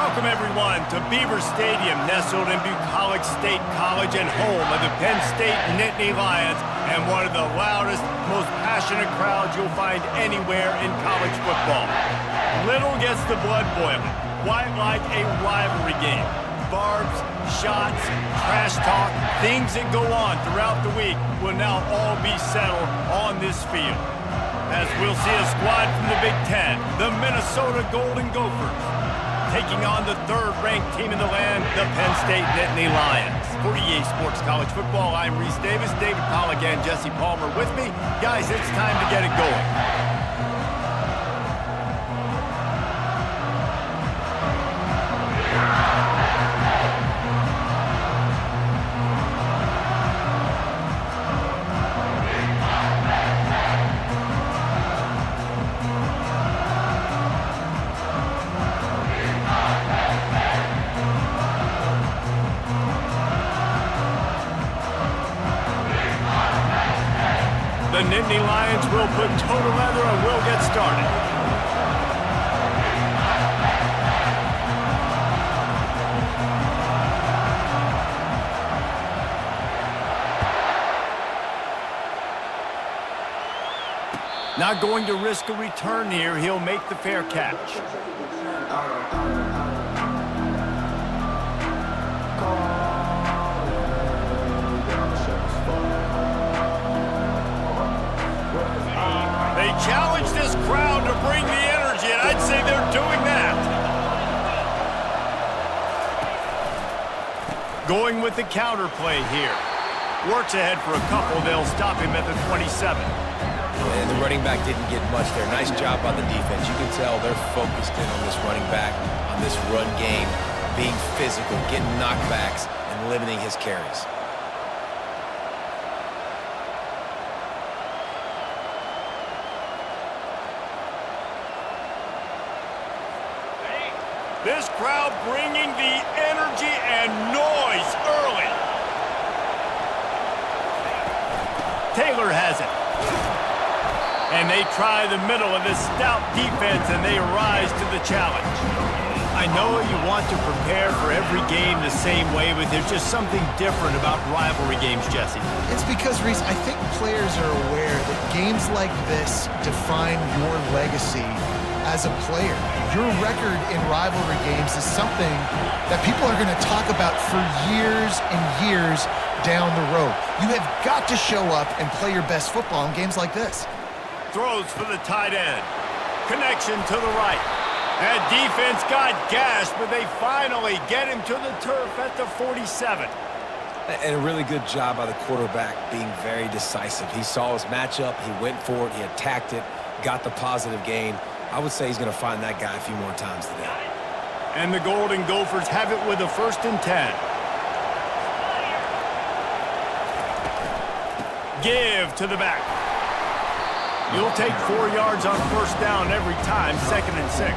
Welcome, everyone, to Beaver Stadium, nestled in Bucolic State College and home of the Penn State Nittany Lions, and one of the loudest, most passionate crowds you'll find anywhere in college football. Little gets the blood boiling, quite like a rivalry game. Barbs, shots, trash talk, things that go on throughout the week will now all be settled on this field. As we'll see a squad from the Big Ten, the Minnesota Golden Gophers, taking on the third-ranked team in the land, the Penn State Nittany Lions. For EA Sports College Football, I'm Reese Davis, David Pollack, and Jesse Palmer with me. Guys, it's time to get it going. The Nittany Lions will put total leather and we'll get started. Not going to risk a return here. He'll make the fair catch. They challenge this crowd to bring the energy, and I'd say they're doing that. Going with the counter play here. Works ahead for a couple. They'll stop him at the 27. And the running back didn't get much there. Nice job by the defense. You can tell they're focused in on this running back, on this run game, being physical, getting knockbacks, and limiting his carries. This crowd bringing the energy and noise early. Taylor has it. And they try the middle of this stout defense, and they rise to the challenge. I know you want to prepare for every game the same way, but there's just something different about rivalry games, Jesse. It's because, Reese, I think players are aware that games like this define your legacy as a player. Your record in rivalry games is something that people are going to talk about for years and years down the road. You have got to show up and play your best football in games like this. Throws for the tight end. Connection to the right. That defense got gashed, but they finally get him to the turf at the 47. And a really good job by the quarterback being very decisive. He saw his matchup, he went for it, he attacked it, got the positive gain. I would say he's going to find that guy a few more times today. And the Golden Gophers have it with a 1st and 10. Give to the back. You'll take 4 yards on 1st down every time, 2nd and 6.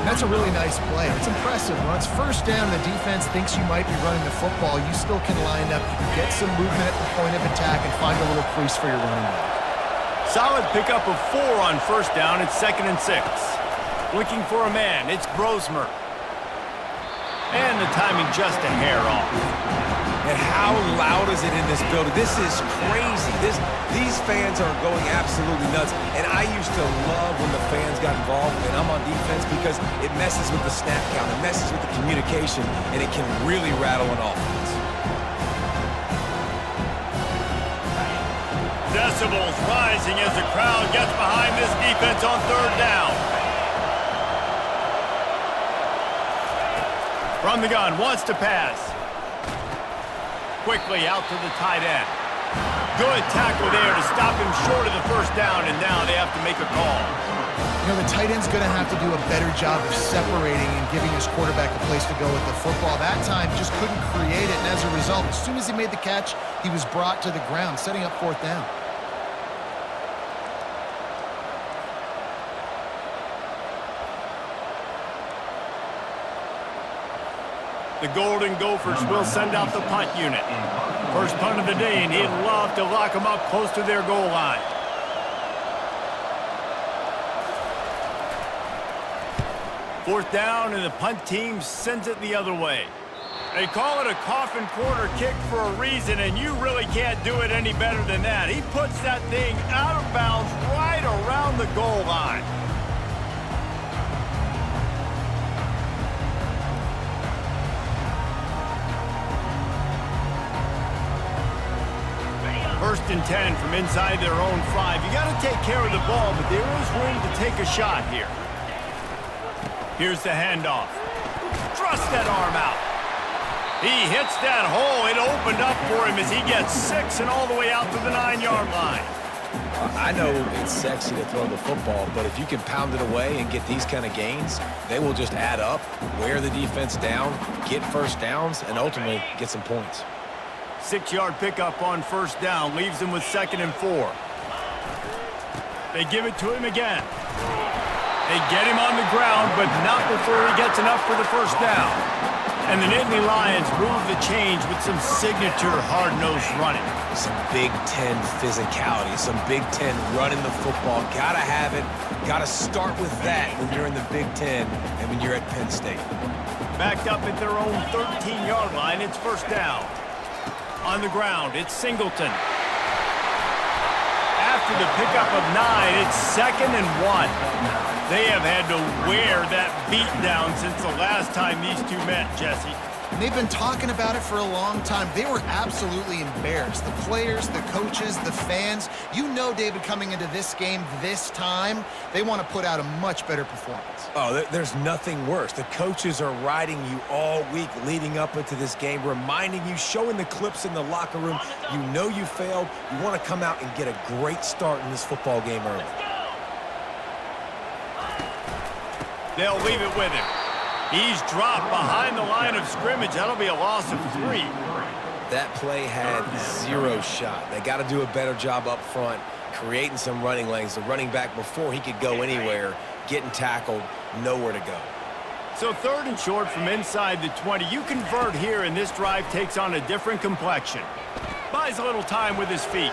That's a really nice play. It's impressive. When it's 1st down, the defense thinks you might be running the football. You still can line up, get some movement at the point of attack, and find a little crease for your running back. Solid pickup of 4 on 1st down. It's 2nd and 6. Looking for a man. It's Brosmer. And the timing just a hair off. And how loud is it in this building? This is crazy. These fans are going absolutely nuts. And I used to love when the fans got involved, and I'm on defense, because it messes with the snap count, it messes with the communication, and it can really rattle an offense. Decibels rising as the crowd gets behind this defense on 3rd down. From the gun, wants to pass. Quickly out to the tight end. Good tackle there to stop him short of the 1st down, and now they have to make a call. You know, the tight end's going to have to do a better job of separating and giving his quarterback a place to go with the football. That time just couldn't create it, and as a result, as soon as he made the catch, he was brought to the ground, setting up 4th down. The Golden Gophers will send out the punt unit. First punt of the day, and he'd love to lock them up close to their goal line. 4th down, and the punt team sends it the other way. They call it a coffin corner kick for a reason, and you really can't do it any better than that. He puts that thing out of bounds right around the goal line. First and 10 from inside their own 5. You got to take care of the ball, but there is room to take a shot here. Here's the handoff. Thrust that arm out. He hits that hole. It opened up for him as he gets 6 and all the way out to the 9-yard line. I know it's sexy to throw the football, but if you can pound it away and get these kind of gains, they will just add up, wear the defense down, get first downs, and ultimately get some points. 6-yard pickup on 1st down leaves him with 2nd and 4. They give it to him again. They get him on the ground, but not before he gets enough for the 1st down. And the Nittany Lions move the change with some signature hard-nosed running. Some Big Ten physicality, some Big Ten running the football. Gotta have it. Gotta start with that when you're in the Big Ten and when you're at Penn State. Backed up at their own 13-yard line, it's 1st down. On the ground, it's Singleton. After the pickup of 9, it's 2nd and 1. They have had to wear that beat down since the last time these two met, Jesse. And they've been talking about it for a long time. They were absolutely embarrassed. The players, the coaches, the fans. You know, David, coming into this game this time, they want to put out a much better performance. Oh, there's nothing worse. The coaches are riding you all week leading up into this game, reminding you, showing the clips in the locker room. You know you failed. You want to come out and get a great start in this football game early. They'll leave it with him. He's dropped behind the line of scrimmage. That'll be a loss of 3. That play had 0 shot. They got to do a better job up front, creating some running lanes. The running back, before he could go anywhere, getting tackled, nowhere to go. So 3rd and short from inside the 20. You convert here, and this drive takes on a different complexion. Buys a little time with his feet.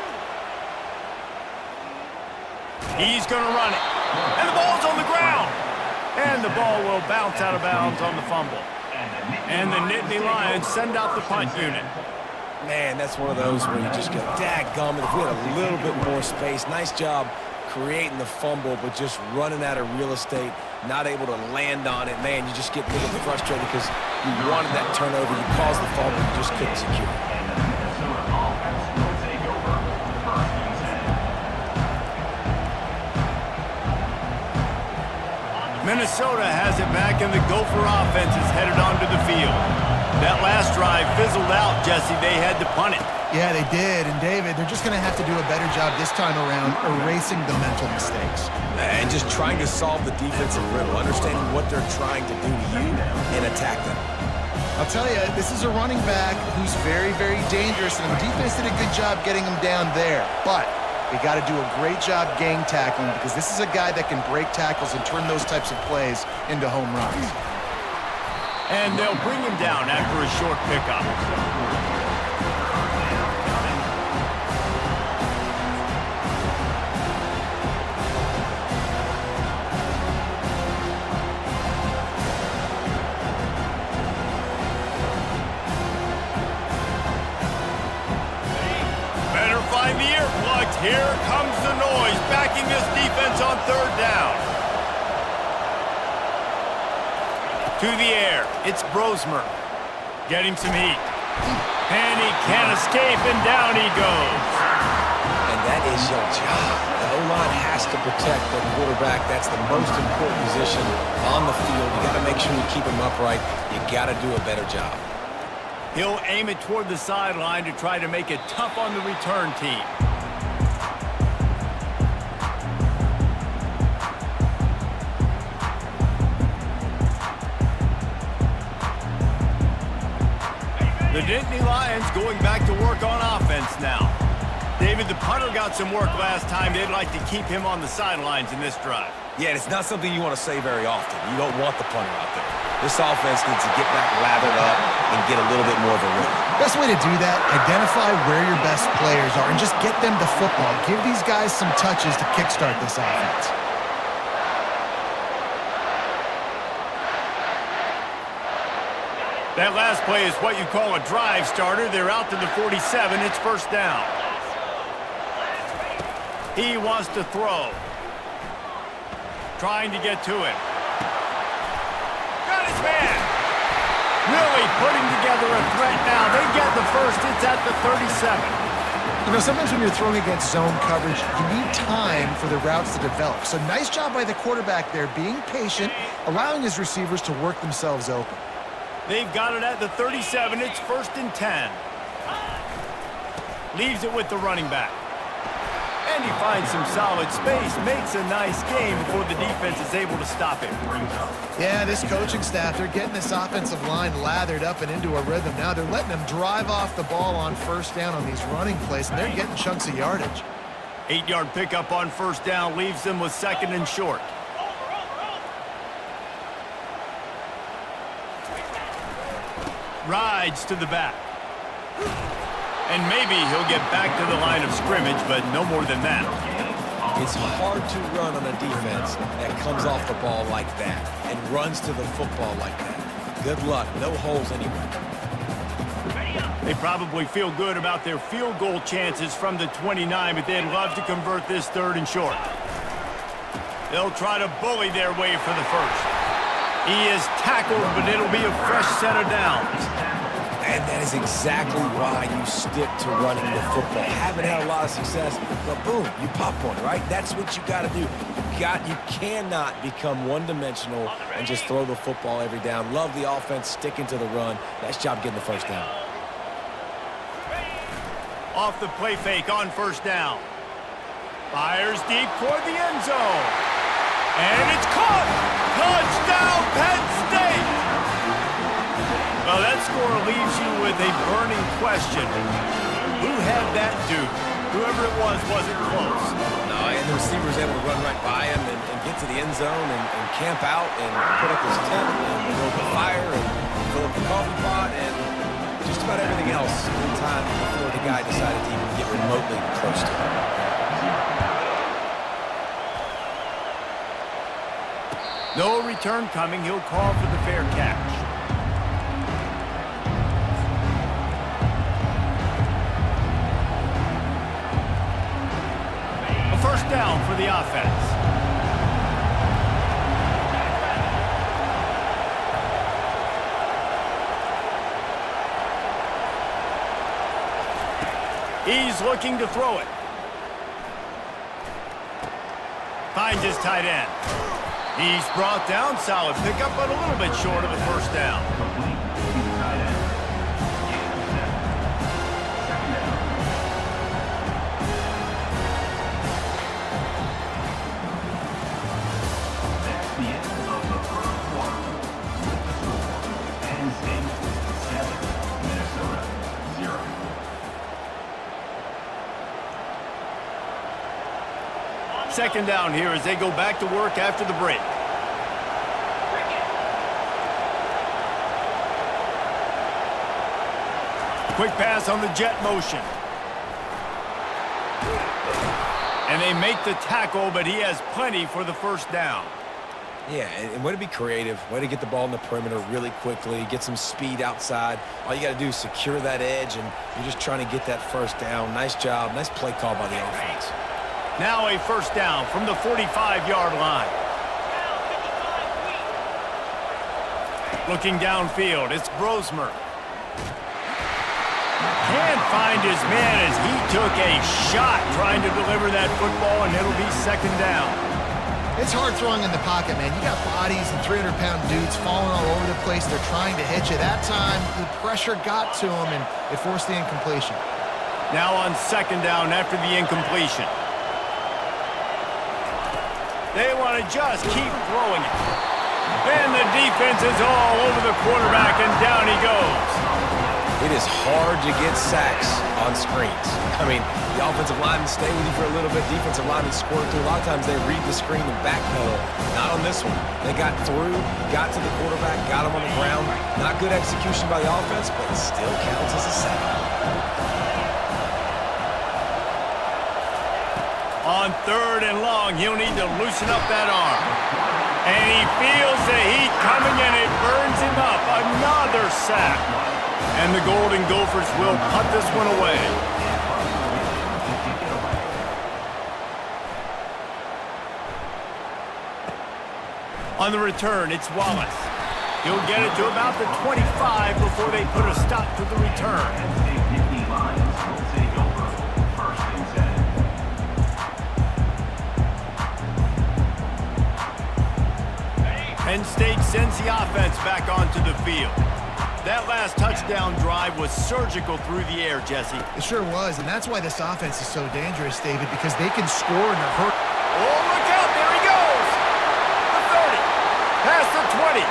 He's going to run it. And the ball's on the ground. And the ball will bounce out of bounds on the fumble. And the Nittany Lions send out the punt unit. Man, that's one of those where you just go, dadgummit, if we had a little bit more space. Nice job creating the fumble, but just running out of real estate, not able to land on it. Man, you just get a little frustrated because you wanted that turnover. You caused the fumble, you just couldn't secure it. Minnesota has it back, and the Gopher offense is headed onto the field. That last drive fizzled out, Jesse. They had to punt it. Yeah, they did. And, David, they're just going to have to do a better job this time around erasing the mental mistakes. And just trying to solve the defensive riddle, understanding what they're trying to do to you and attack them. I'll tell you, this is a running back who's very, very dangerous, and the defense did a good job getting him down there. But they got to do a great job gang tackling, because this is a guy that can break tackles and turn those types of plays into home runs. And they'll bring him down after a short pickup. Better find the earplugs. Here comes the noise, backing this defense on 3rd down. To the air, it's Brosmer. Getting some heat. And he can't escape, and down he goes. And that is your job. The O-line has to protect the quarterback. That's the most important position on the field. You got to make sure you keep him upright. You got to do a better job. He'll aim it toward the sideline to try to make it tough on the return team. The Nittany Lions going back to work on offense now. David, the punter got some work last time. They'd like to keep him on the sidelines in this drive. Yeah, it's not something you want to say very often. You don't want the punter out there. This offense needs to get back lathered up and get a little bit more of a rhythm. Best way to do that, identify where your best players are and just get them the football. Give these guys some touches to kickstart this offense. That last play is what you call a drive starter. They're out to the 47. It's first down. He wants to throw. Trying to get to it. Got his man. Really putting together a threat now. They get the first. It's at the 37. You know, sometimes when you're throwing against zone coverage, you need time for the routes to develop. So nice job by the quarterback there, being patient, allowing his receivers to work themselves open. They've got it at the 37. It's first and 10. Leaves it with the running back. And he finds some solid space. Makes a nice game before the defense is able to stop him. Yeah, this coaching staff, they're getting this offensive line lathered up and into a rhythm now. They're letting them drive off the ball on first down on these running plays, and they're getting chunks of yardage. 8-yard pickup on first down leaves them with second and short. Rides to the back. And maybe he'll get back to the line of scrimmage, but no more than that. It's hard to run on a defense that comes off the ball like that and runs to the football like that. Good luck. No holes anywhere. They probably feel good about their field goal chances from the 29, but they'd love to convert this third and short. They'll try to bully their way for the first. He is tackled, but it'll be a fresh set of downs. And that is exactly why you stick to running the football. Haven't had a lot of success, but boom, you pop one, right? That's what you got to do. You cannot become one-dimensional and just throw the football every down. Love the offense, sticking to the run. Nice job getting the first down. Off the play fake on first down. Fires deep toward the end zone. And it's caught! Touchdown, Penn State! Well, that score leaves you with a burning question. Who had that dude? Whoever it was wasn't close. No, and the receiver was able to run right by him and get to the end zone and camp out and put up his tent and build the fire and fill up the coffee pot and just about everything else in time before the guy decided to even get remotely close to him. No return coming. He'll call for the fair catch. First down for the offense. He's looking to throw it. Finds his tight end. He's brought down. Solid pickup, but a little bit short of the first down. Second down here as they go back to work after the break. Quick pass on the jet motion. And they make the tackle, but he has plenty for the first down. Yeah, and way to be creative, way to get the ball in the perimeter really quickly, get some speed outside. All you got to do is secure that edge, and you're just trying to get that first down. Nice job, nice play call by the offense. Now a first down from the 45-yard line. Looking downfield, it's Brosmer. Can't find his man as he took a shot trying to deliver that football, and it'll be second down. It's hard throwing in the pocket, man. You got bodies and 300-pound dudes falling all over the place. They're trying to hit you. That time, the pressure got to him, and it forced the incompletion. Now on second down after the incompletion. They want to just keep throwing it. And the defense is all over the quarterback, and down he goes. It is hard to get sacks on screens. I mean, the offensive linemen stay with you for a little bit. Defensive linemen squirt through. A lot of times they read the screen and backpedal. Not on this one. They got through, got to the quarterback, got him on the ground. Not good execution by the offense, but it still counts as a sack. On third and long, he'll need to loosen up that arm. And he feels the heat coming and it burns him up. Another sack. And the Golden Gophers will punt this one away. On the return, it's Wallace. He'll get it to about the 25 before they put a stop to the return. Penn State sends the offense back onto the field. That last touchdown drive was surgical through the air, Jesse. It sure was, and that's why this offense is so dangerous, David, because they can score in a hurry. Oh, look out, there he goes! The 30, past the 20.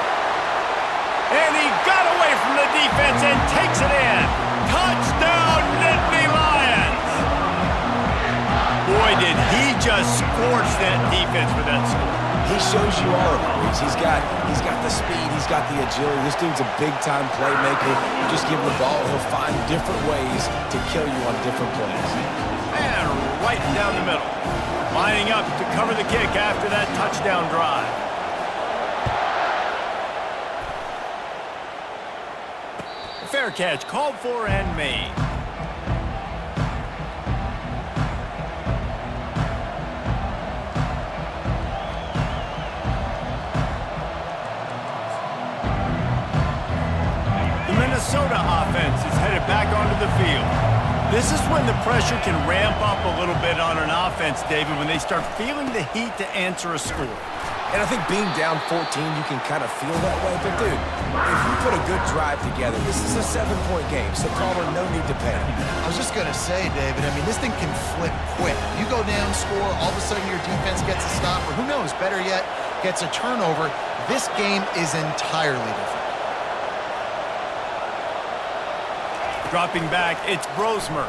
And he got away from the defense and takes it in. Touchdown, Nittany Lions! Boy, did he just scorch that defense with that score. He shows you all of it. He's got the speed, he's got the agility. This dude's a big-time playmaker. You just give him the ball, he'll find different ways to kill you on different plays. And right down the middle. Lining up to cover the kick after that touchdown drive. Fair catch called for and made. Minnesota offense is headed back onto the field. This is when the pressure can ramp up a little bit on an offense, David, when they start feeling the heat to answer a score. And I think being down 14, you can kind of feel that way. But, dude, if you put a good drive together, this is a 7-point game, so Palmer, no need to panic. I was just going to say, David, I mean, this thing can flip quick. You go down, score, all of a sudden your defense gets a stop, or who knows, better yet, gets a turnover. This game is entirely different. Dropping back, it's Brosmer.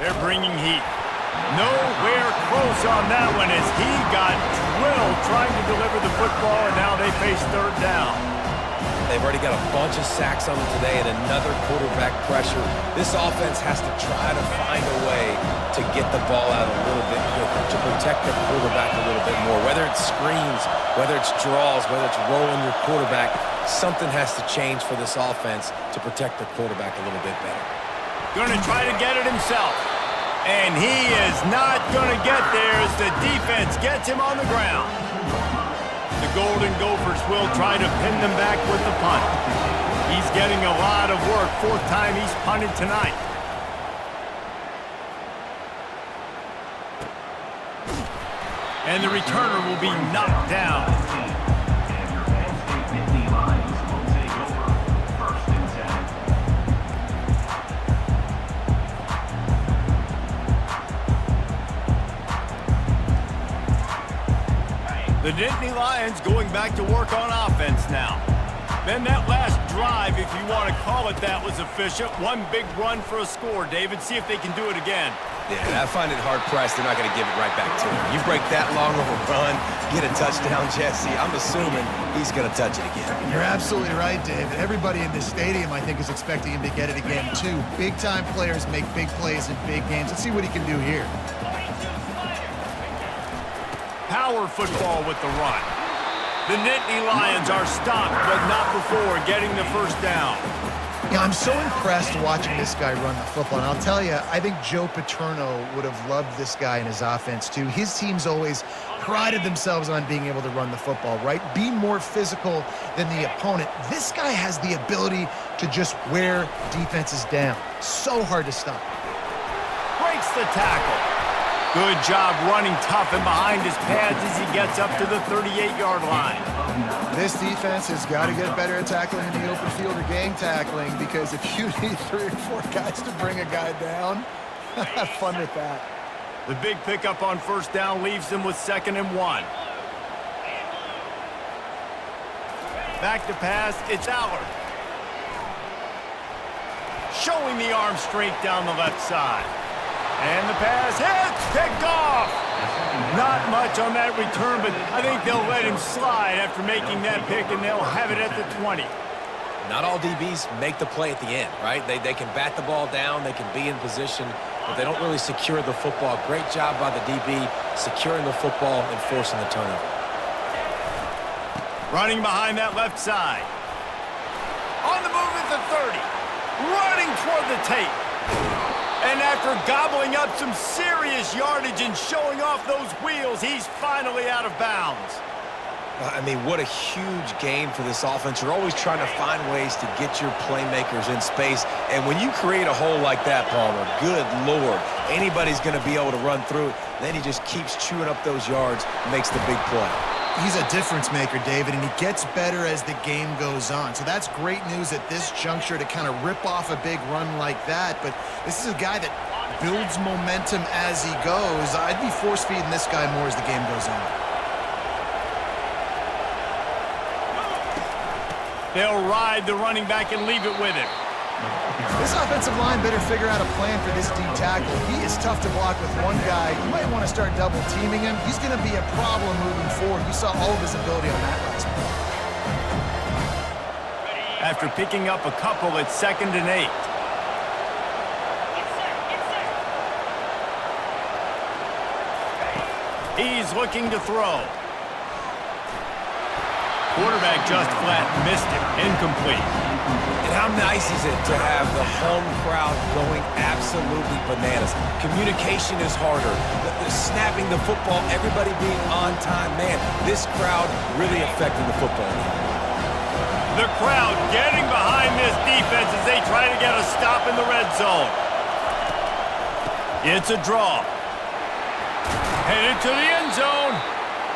They're bringing heat. Nowhere close on that one as he got drilled trying to deliver the football, and now they face third down. They've already got a bunch of sacks on them today and another quarterback pressure. This offense has to try to find a way to get the ball out a little bit quicker, to protect their quarterback a little bit more. Whether it's screens, whether it's draws, whether it's rolling your quarterback, something has to change for this offense to protect the quarterback a little bit better. Going to try to get it himself. And he is not going to get there as the defense gets him on the ground. The Golden Gophers will try to pin them back with the punt. He's getting a lot of work. Fourth time he's punted tonight. And the returner will be knocked down. The Nittany Lions going back to work on offense now. Then that last drive, if you want to call it that, was efficient. One big run for a score. David, see if they can do it again. Yeah, I find it hard-pressed. They're not going to give it right back to him. You break that long of a run, get a touchdown, Jesse, I'm assuming he's going to touch it again. You're absolutely right, David. Everybody in this stadium, I think, is expecting him to get it again, too. Big-time players make big plays in big games. Let's see what he can do here. Power football with the run. The Nittany Lions are stopped, but not before getting the first down. Yeah, I'm so impressed watching this guy run the football. And I'll tell you, I think Joe Paterno would have loved this guy in his offense, too. His teams always prided themselves on being able to run the football, right? Be more physical than the opponent. This guy has the ability to just wear defenses down. So hard to stop. Breaks the tackle. Good job running tough and behind his pads as he gets up to the 38-yard line. This defense has got to get better at tackling in the open field or gang tackling, because if you need 3 or 4 guys to bring a guy down, have fun with that. The big pickup on first down leaves them with 2nd and 1. Back to pass, it's Allard. Showing the arm strength down the left side. And the pass hits, picked off. Not much on that return, but I think they'll let him slide after making that pick, and they'll have it at the 20. Not all DBs make the play at the end, right? They can bat the ball down, they can be in position, but they don't really secure the football. Great job by the DB securing the football and forcing the turnover. Running behind that left side. On the move at the 30. Running toward the tape. And after gobbling up some serious yardage and showing off those wheels, he's finally out of bounds. I mean, what a huge game for this offense. You're always trying to find ways to get your playmakers in space. And when you create a hole like that, Palmer, good Lord, anybody's going to be able to run through it. Then he just keeps chewing up those yards, makes the big play. He's a difference maker, David, and he gets better as the game goes on. So that's great news at this juncture to kind of rip off a big run like that. But this is a guy that builds momentum as he goes. I'd be force-feeding this guy more as the game goes on. They'll ride the running back and leave it with him. This offensive line better figure out a plan for this D tackle. He is tough to block with one guy. You might want to start double teaming him. He's going to be a problem moving forward. You saw all of his ability on that last play. After picking up a couple at 2nd and 8. He's looking to throw. Quarterback just flat missed it. Incomplete. And how nice is it to have the home crowd going absolutely bananas? Communication is harder. The snapping the football, everybody being on time. Man, this crowd really affecting the football game. The crowd getting behind this defense as they try to get a stop in the red zone. It's a draw. Headed to the end zone.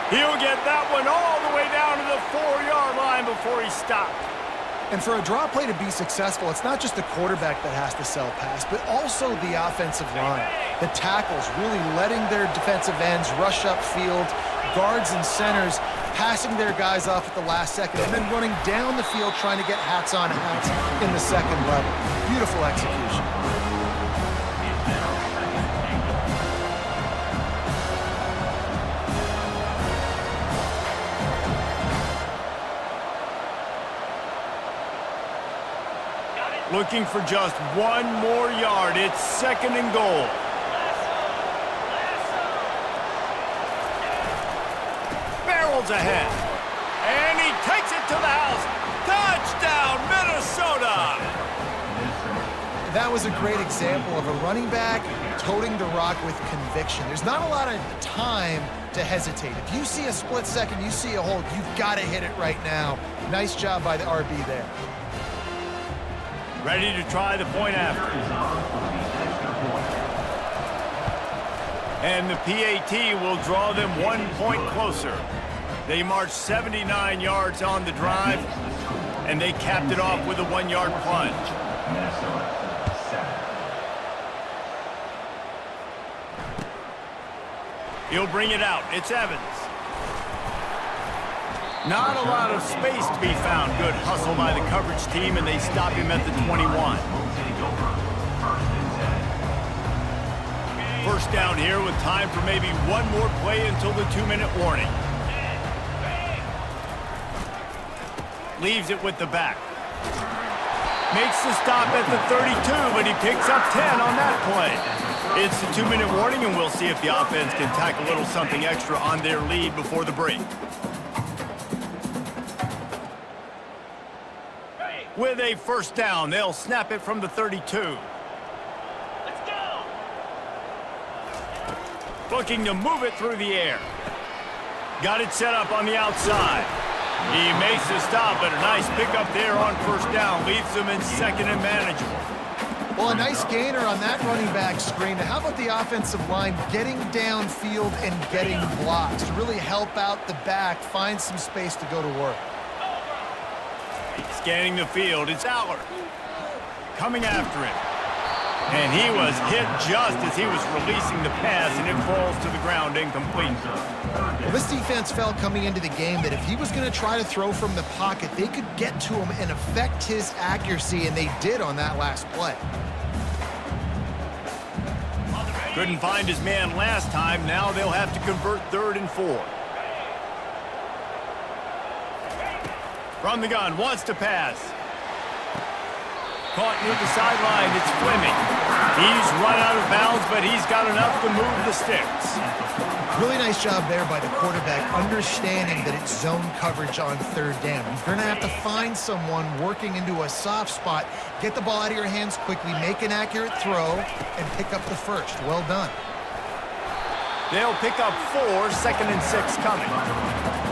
He'll get that one all the way down to the 4-yard line before he stopped. And for a draw play to be successful, it's not just the quarterback that has to sell pass, but also the offensive line. The tackles really letting their defensive ends rush upfield, guards and centers passing their guys off at the last second, and then running down the field trying to get hats on hats in the second level. Beautiful execution. Looking for just one more yard. It's 2nd and goal. Barrels ahead. And he takes it to the house. Touchdown, Minnesota! That was a great example of a running back toting the rock with conviction. There's not a lot of time to hesitate. If you see a split second, you see a hold, you've got to hit it right now. Nice job by the RB there. Ready to try the point after. And the PAT will draw them 1 point closer. They marched 79 yards on the drive, and they capped it off with a 1-yard plunge. He'll bring it out. It's Evans. Not a lot of space to be found. Good hustle by the coverage team, and they stop him at the 21. First down here with time for maybe one more play until the 2-minute warning. Leaves it with the back. Makes the stop at the 32, but he picks up 10 on that play. It's the 2-minute warning, and we'll see if the offense can tack a little something extra on their lead before the break. With a first down, they'll snap it from the 32. Let's go! Looking to move it through the air. Got it set up on the outside. He makes the stop, but a nice pickup there on first down. Leaves them in 2nd and manageable. Well, a nice gainer on that running back screen. Now, how about the offensive line getting downfield and getting blocks to really help out the back, find some space to go to work? Scanning the field, it's Aller. Coming after him. And he was hit just as he was releasing the pass, and it falls to the ground incomplete. Well, this defense felt coming into the game that if he was going to try to throw from the pocket, they could get to him and affect his accuracy, and they did on that last play. Couldn't find his man last time. Now they'll have to convert 3rd and 4. From the gun, wants to pass. Caught near the sideline, it's Fleming. He's run out of bounds, but he's got enough to move the sticks. Really nice job there by the quarterback, understanding that it's zone coverage on third down. You're going to have to find someone working into a soft spot, get the ball out of your hands quickly, make an accurate throw, and pick up the first. Well done. They'll pick up 4, 2nd and 6 coming.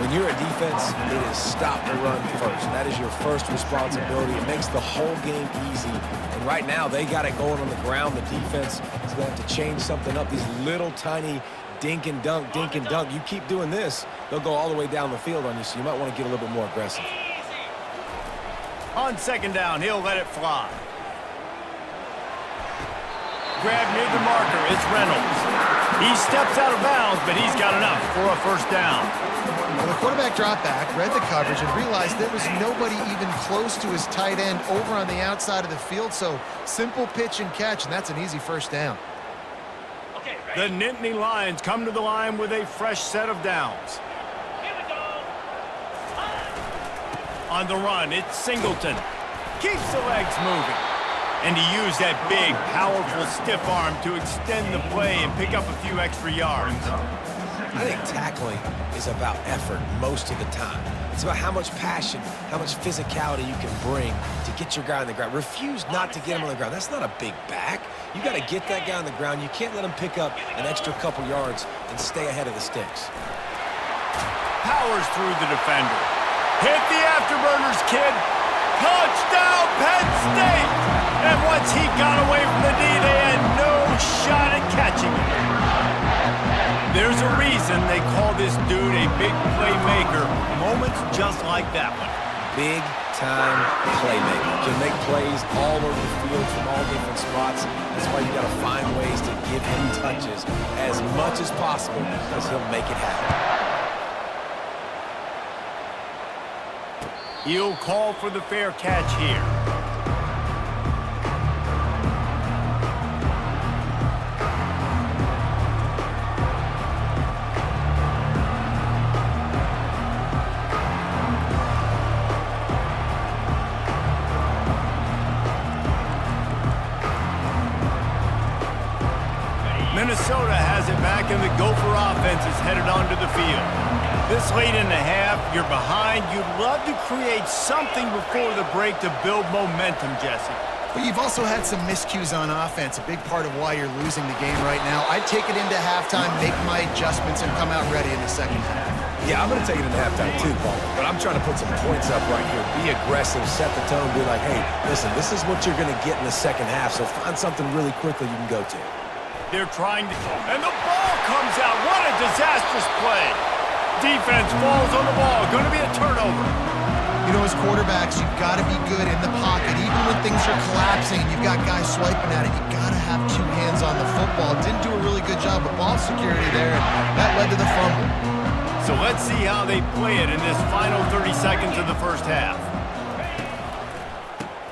When you're a defense, it is stop the run first. That is your first responsibility. It makes the whole game easy. And right now, they got it going on the ground. The defense is going to have to change something up. These little tiny dink and dunk, dink and dunk. You keep doing this, they'll go all the way down the field on you, so you might want to get a little bit more aggressive. On 2nd down, he'll let it fly. Grab near the marker, it's Reynolds. He steps out of bounds, but he's got enough for a first down. Well, the quarterback dropped back, read the coverage, and realized there was nobody even close to his tight end over on the outside of the field, so simple pitch and catch, and that's an easy first down. The Nittany Lions come to the line with a fresh set of downs. On the run, it's Singleton. Keeps the legs moving. And he used that big, powerful, stiff arm to extend the play and pick up a few extra yards. I think tackling is about effort most of the time. It's about how much passion, how much physicality you can bring to get your guy on the ground. Refuse not to get him on the ground. That's not a big back. You got to get that guy on the ground. You can't let him pick up an extra couple yards and stay ahead of the sticks. Powers through the defender. Hit the afterburners, kid. Touchdown, Penn State! And once he got away from the D, they had no shot at catching him. There's a reason they call this dude a big playmaker. Moments just like that one. Big-time playmaker. Can make plays all over the field from all different spots. That's why you got to find ways to give him touches as much as possible because he'll make it happen. He'll call for the fair catch here. Minnesota has it back, and the Gopher offense is headed onto the field. This late in the half, you're behind. You'd love to create something before the break to build momentum, Jesse. But you've also had some miscues on offense, a big part of why you're losing the game right now. I'd take it into halftime, make my adjustments, and come out ready in the second half. Yeah, I'm going to take it into halftime too, Paul. But I'm trying to put some points up right here. Be aggressive, set the tone, be like, hey, listen, this is what you're going to get in the second half, so find something really quickly you can go to. They're trying to... And the ball comes out. What a disastrous play. Defense falls on the ball. Going to be a turnover. You know, as quarterbacks, you've got to be good in the pocket. Even when things are collapsing and you've got guys swiping at it, you've got to have 2 hands on the football. Didn't do a really good job of ball security there, and that led to the fumble. So let's see how they play it in this final 30 seconds of the first half.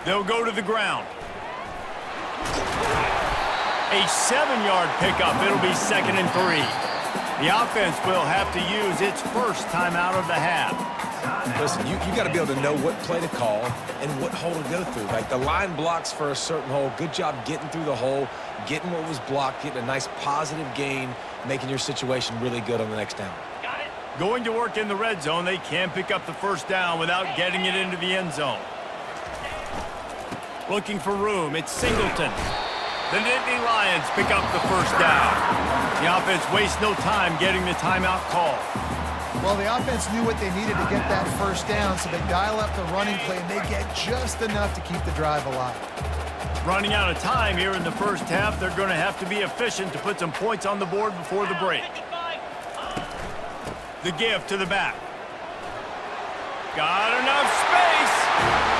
They'll go to the ground. A 7-yard pickup. It'll be 2nd and 3. The offense will have to use its first timeout of the half. Listen, you got to be able to know what play to call and what hole to go through. Like the line blocks for a certain hole. Good job getting through the hole, getting what was blocked, getting a nice positive gain, making your situation really good on the next down. Going to work in the red zone, they can pick up the first down without getting it into the end zone. Looking for room, it's Singleton. The Nittany Lions pick up the first down. The offense wastes no time getting the timeout call. Well, the offense knew what they needed to get that first down, so they dial up the running play, and they get just enough to keep the drive alive. Running out of time here in the first half, they're going to have to be efficient to put some points on the board before the break. The give to the back. Got enough space.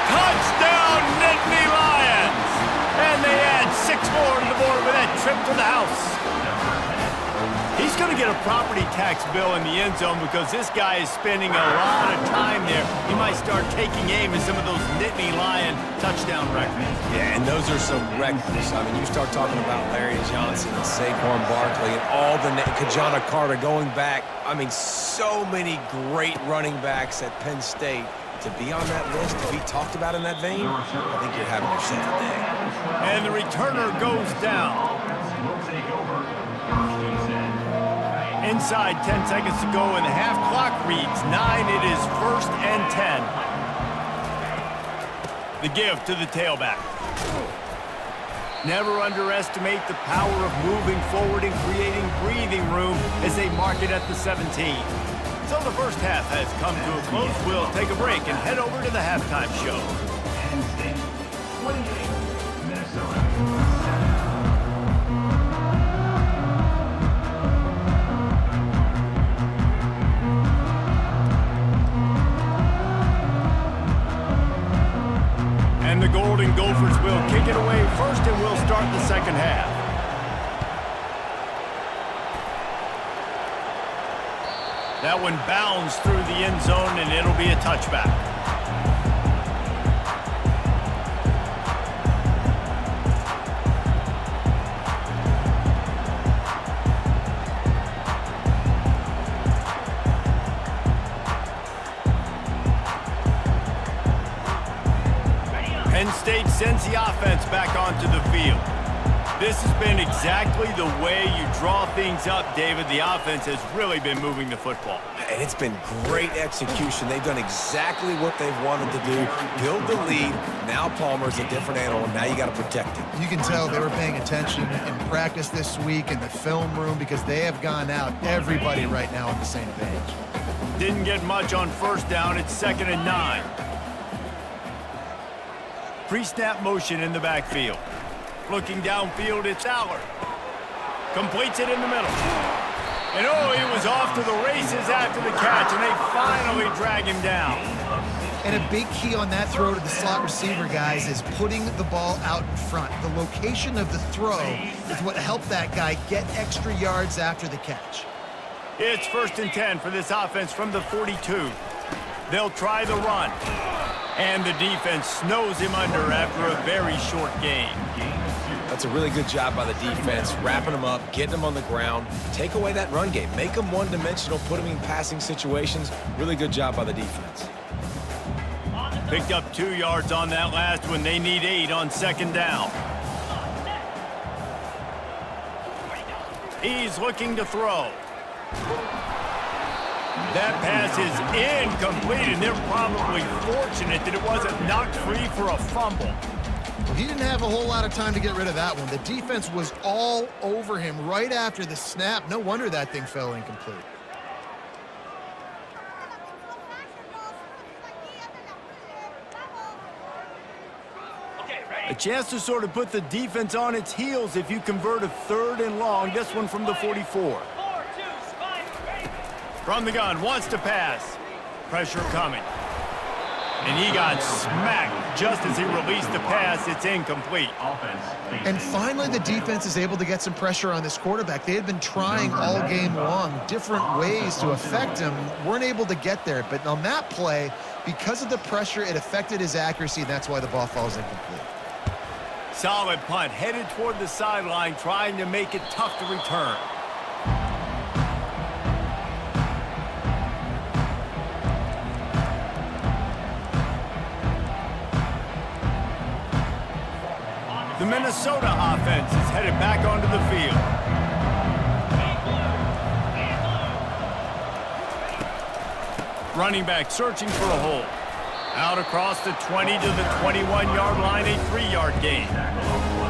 Touchdown, Nittany Lions! And they add 6 more to the board with that trip to the house. He's going to get a property tax bill in the end zone because this guy is spending a lot of time there. He might start taking aim at some of those Nittany Lion touchdown records. Yeah, and those are some records. I mean, you start talking about Larry Johnson and Saquon Barkley and all the Kajana Carter going back. I mean, so many great running backs at Penn State. To be on that list, to be talked about in that vein, I think you're having yourself a day. And the returner goes down. In inside, 10 seconds to go, and the half clock reads 9. It is 1st and 10. The give to the tailback. Never underestimate the power of moving forward and creating breathing room as they mark it at the 17. So the first half has come to a close. We'll take a break and head over to the halftime show. Penn State 28, Minnesota 7. And the Golden Gophers will kick it away first, and we'll start the second half. That one bounds through the end zone, and it'll be a touchback. Penn State sends the offense back onto the field. This has been exactly the way you draw things up, David. The offense has really been moving the football. And it's been great execution. They've done exactly what they've wanted to do. Build the lead. Now Palmer's a different animal. Now you got to protect him. You can tell they were paying attention in practice this week in the film room because they have gone out, everybody right now on the same page. Didn't get much on first down. It's 2nd and 9. Pre-snap motion in the backfield. Looking downfield, it's Aller. Completes it in the middle. And oh, he was off to the races after the catch, and they finally drag him down. And a big key on that throw to the slot receiver, guys, is putting the ball out in front. The location of the throw is what helped that guy get extra yards after the catch. It's 1st and 10 for this offense from the 42. They'll try the run. And the defense snows him under after a very short gain. That's a really good job by the defense, wrapping them up, getting them on the ground. Take away that run game. Make them one-dimensional, put them in passing situations. Really good job by the defense. Picked up 2 yards on that last one. They need 8 on 2nd down. He's looking to throw. That pass is incomplete, and they're probably fortunate that it wasn't knocked free for a fumble. He didn't have a whole lot of time to get rid of that one. The defense was all over him right after the snap. No wonder that thing fell incomplete. A chance to sort of put the defense on its heels if you convert a 3rd and long. This one from the 44. From the gun, wants to pass. Pressure coming. And he got smacked just as he released the pass. It's incomplete. And finally, the defense is able to get some pressure on this quarterback. They had been trying all game long different ways to affect him. Weren't able to get there. But on that play, because of the pressure, it affected his accuracy, and that's why the ball falls incomplete. Solid punt, headed toward the sideline, trying to make it tough to return. The Minnesota offense is headed back onto the field. Running back searching for a hole. Out across the 20 to the 21-yard line, a 3-yard gain.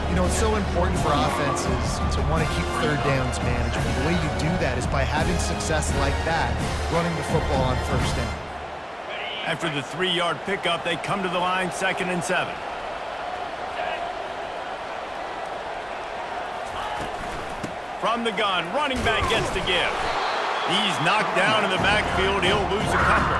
You know, it's so important for offenses to want to keep 3rd downs management. The way you do that is by having success like that, running the football on 1st down. After the 3-yard pickup, they come to the line, 2nd and 7. From the gun, running back gets the give. He's knocked down in the backfield. He'll lose a couple.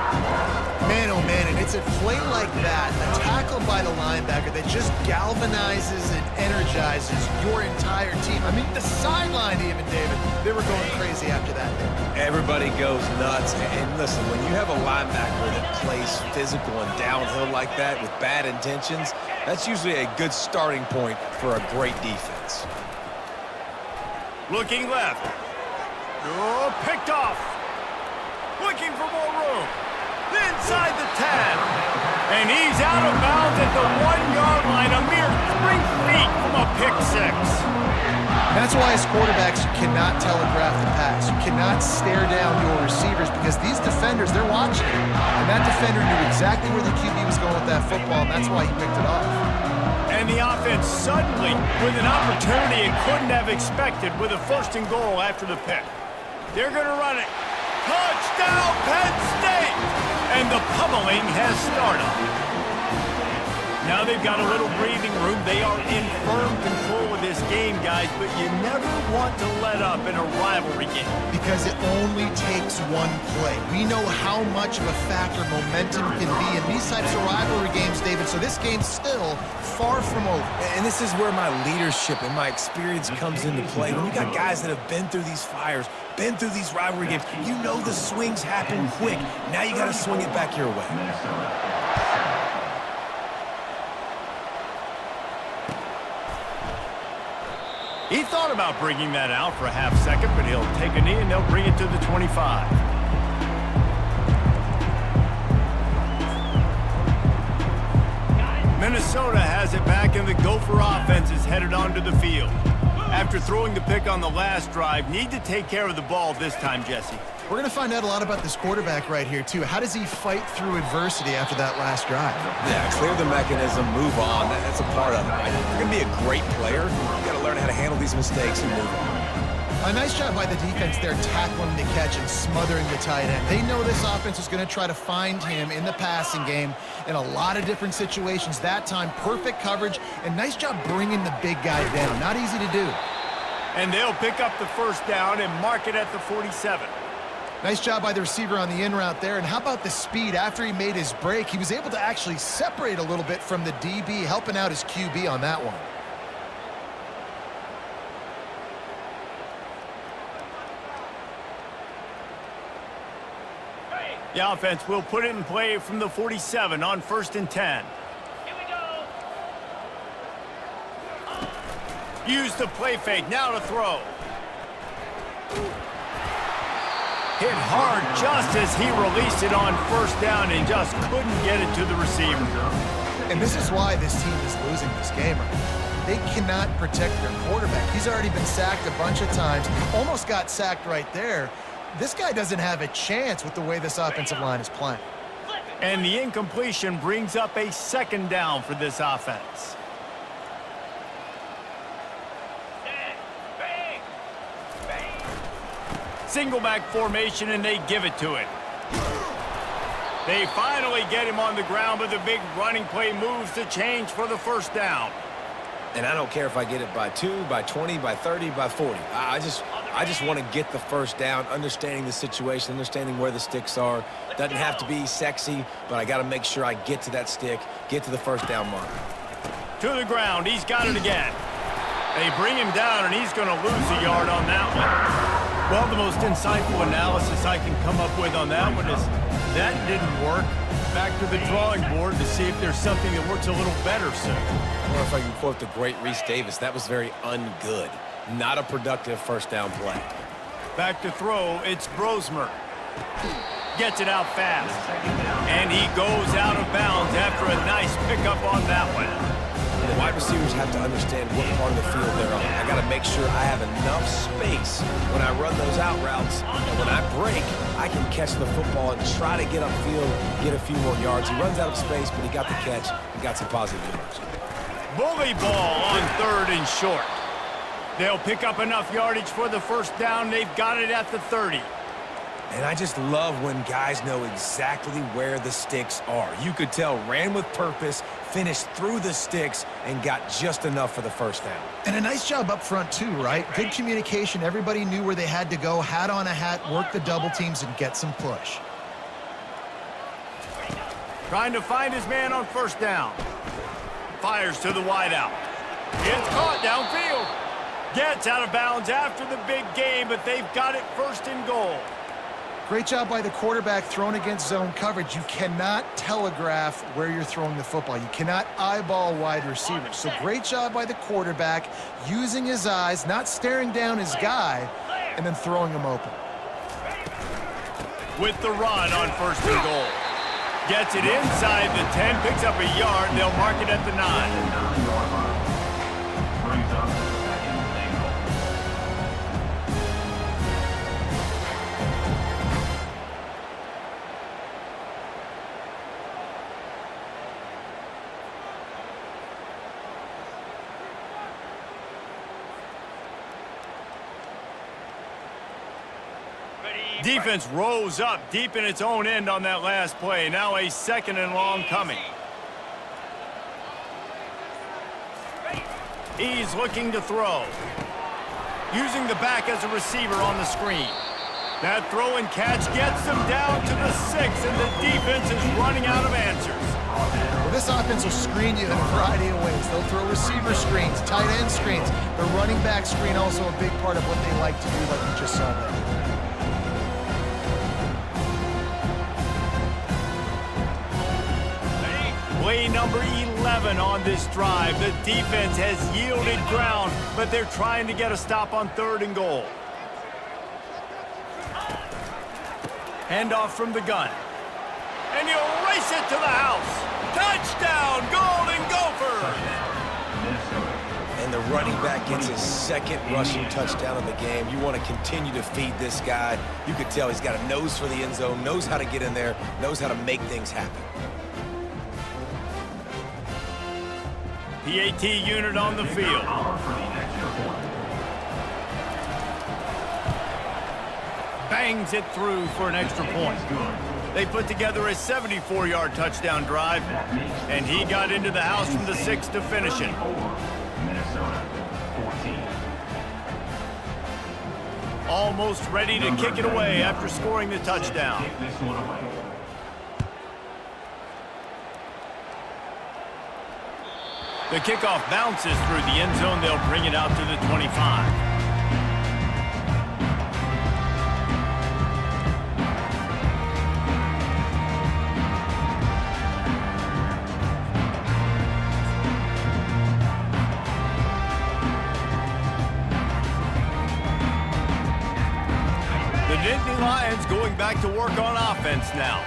Man, oh man, and it's a play like that, a tackle by the linebacker that just galvanizes and energizes your entire team. I mean, the sideline even, David, they were going crazy after that. Everybody goes nuts. And listen, when you have a linebacker that plays physical and downhill like that with bad intentions, that's usually a good starting point for a great defense. Looking left. Oh, picked off. Looking for more room. Inside the 10. And he's out of bounds at the 1-yard line, a mere 3 feet from a pick 6. And that's why as quarterbacks, you cannot telegraph the pass. You cannot stare down your receivers because these defenders, they're watching it. And that defender knew exactly where the QB was going with that football, and that's why he picked it off. And the offense suddenly, with an opportunity it couldn't have expected, with a 1st and goal after the pick. They're going to run it. Touchdown, Penn State! And the pummeling has started. Now they've got a little breathing room. They are in firm control of this game, guys, but you never want to let up in a rivalry game. Because it only takes one play. We know how much of a factor momentum can be in these types of rivalry games, David, so this game's still far from over. And this is where my leadership and my experience comes into play. When you got guys that have been through these fires, been through these rivalry games, you know the swings happen quick. Now you got to swing it back your way. He thought about bringing that out for a half second, but he'll take a knee and they'll bring it to the 25. Minnesota has it back, and the Gopher offense is headed onto the field. After throwing the pick on the last drive, need to take care of the ball this time, Jesse. We're going to find out a lot about this quarterback right here, too. How does he fight through adversity after that last drive? Yeah, clear the mechanism, move on. That's a part of it, right? If you're going to be a great player, you got to learn how to handle these mistakes and move on. A nice job by the defense there, tackling the catch and smothering the tight end. They know this offense is going to try to find him in the passing game in a lot of different situations. That time, perfect coverage, and nice job bringing the big guy down. Not easy to do. And they'll pick up the 1st down and mark it at the 47. Nice job by the receiver on the in route there. And how about the speed after he made his break? He was able to actually separate a little bit from the DB, helping out his QB on that one. The offense will put it in play from the 47 on 1st and 10. Here we go. Use the play fake, now to throw. Hit hard just as he released it on 1st down and just couldn't get it to the receiver. And this is why this team is losing this game. They cannot protect their quarterback. He's already been sacked a bunch of times, almost got sacked right there. This guy doesn't have a chance with the way this offensive line is playing. And the incompletion brings up a 2nd down for this offense. Single back formation, and they give it to it. They finally get him on the ground, but the big running play moves the change for the 1st down. And I don't care if I get it by 2, by 20, by 30, by 40. I just want to get the 1st down, understanding the situation, understanding where the sticks are. Doesn't have to be sexy, but I got to make sure I get to that stick, get to the 1st down mark. To the ground, he's got it again. They bring him down, and he's going to lose a yard on that one. Well, the most insightful analysis I can come up with on that one is that didn't work. Back to the drawing board to see if there's something that works a little better soon. Or if I can quote the great Reese Davis, that was very ungood. Not a productive 1st down play. Back to throw, it's Brosmer. Gets it out fast. And he goes out of bounds after a nice pickup on that one. The wide receivers have to understand what part of the field they're on. I got to make sure I have enough space when I run those out routes. And when I break, I can catch the football and try to get upfield, get a few more yards. He runs out of space, but he got the catch and got some positive yards. Bully ball on 3rd and short. They'll pick up enough yardage for the 1st down. They've got it at the 30. And I just love when guys know exactly where the sticks are. You could tell ran with purpose, finished through the sticks, and got just enough for the 1st down. And a nice job up front, too, right? Good communication. Everybody knew where they had to go, hat on a hat, work the double teams, and get some push. Trying to find his man on 1st down. Fires to the wideout. It's caught downfield. Gets out of bounds after the big game, but they've got it 1st and goal. Great job by the quarterback thrown against zone coverage. You cannot telegraph where you're throwing the football. You cannot eyeball wide receivers. So great job by the quarterback using his eyes, not staring down his guy, and then throwing him open. With the run on 1st and goal. Gets it inside the 10, picks up a yard. They'll mark it at the 9. Defense rose up deep in its own end on that last play. Now a 2nd and long coming. He's looking to throw. Using the back as a receiver on the screen. That throw and catch gets them down to the 6, and the defense is running out of answers. Well, this offense will screen you in a variety of ways. They'll throw receiver screens, tight end screens. The running back screen also a big part of what they like to do, like you just saw there. Play number 11 on this drive. The defense has yielded ground, but they're trying to get a stop on 3rd and goal. Handoff from the gun. And he'll race it to the house. Touchdown, Golden Gophers! And the running back gets his 2nd rushing touchdown of the game. You want to continue to feed this guy. You could tell he's got a nose for the end zone, knows how to get in there, knows how to make things happen. PAT unit on the field. Bangs it through for an extra point. They put together a 74-yard touchdown drive, and he got into the house from the 6 to finish it. Minnesota 14. Almost ready to kick it away after scoring the touchdown. Kick this one away. The kickoff bounces through the end zone. They'll bring it out to the 25. The Nittany Lions going back to work on offense now.